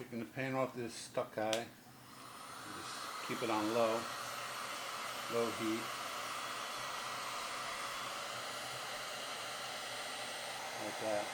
Taking the paint off this Tokai. Just keep it on low heat. Like that.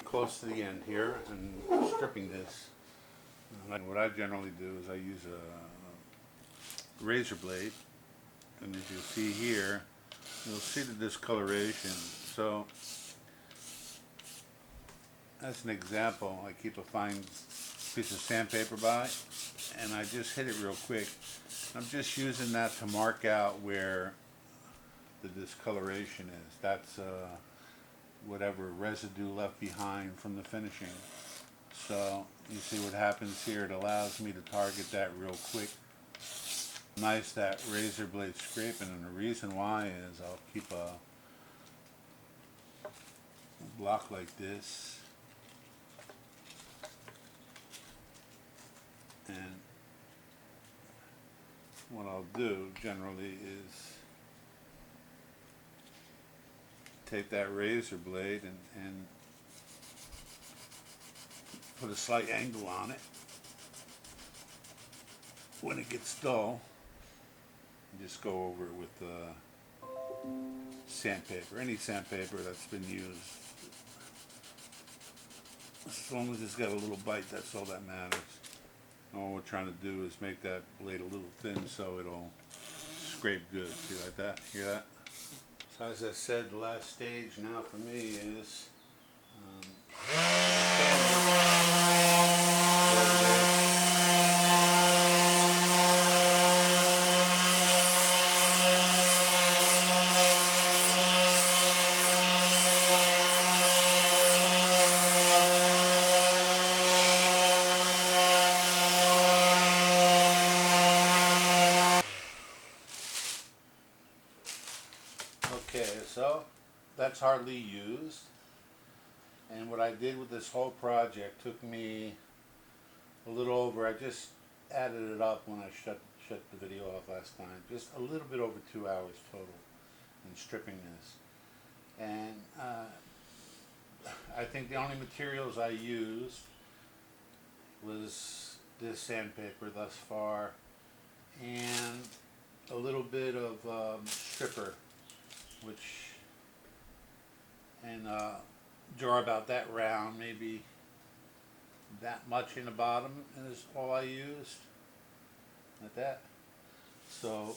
Close to the end here and stripping this. What I generally do is I use a razor blade, and as you see here, you'll see the discoloration. So as an example, I keep a fine piece of sandpaper by, and I just hit it real quick. I'm just using that to mark out where the discoloration is. That's whatever residue left behind from the finishing. So you see what happens here. It allows me to target that real quick. Nice that razor blade scraping, and the reason why is I'll keep a block like this, and what I'll do generally is take that razor blade and put a slight angle on it. When it gets dull, just go over it with sandpaper, any sandpaper that's been used. As long as it's got a little bite, that's all that matters. All we're trying to do is make that blade a little thin so it'll scrape good. See, like that? Hear that? So as I said, the last stage now for me is okay, so that's hardly used, and what I did with this whole project took me a little over, I just added it up when I shut the video off last time, just a little bit over 2 hours total in stripping this. And I think the only materials I used was this sandpaper thus far, and a little bit of stripper, which, and jar about that round, maybe that much in the bottom is all I used, like that. So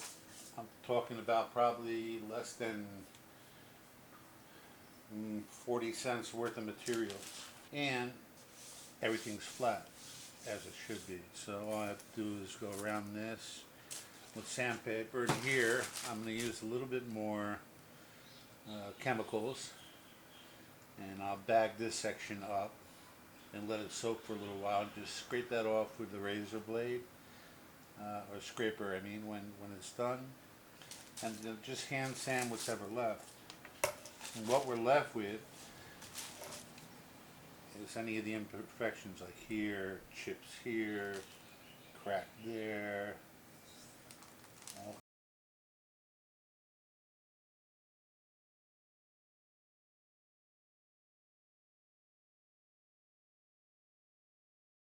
I'm talking about probably less than 40 cents worth of materials, and everything's flat as it should be. So all I have to do is go around this with sandpaper, and here I'm going to use a little bit more chemicals, and I'll bag this section up and let it soak for a little while. Just scrape that off with the razor blade, or scraper, I mean, when it's done, and then just hand sand what's ever left. And what we're left with is any of the imperfections, like here, chips here, crack there,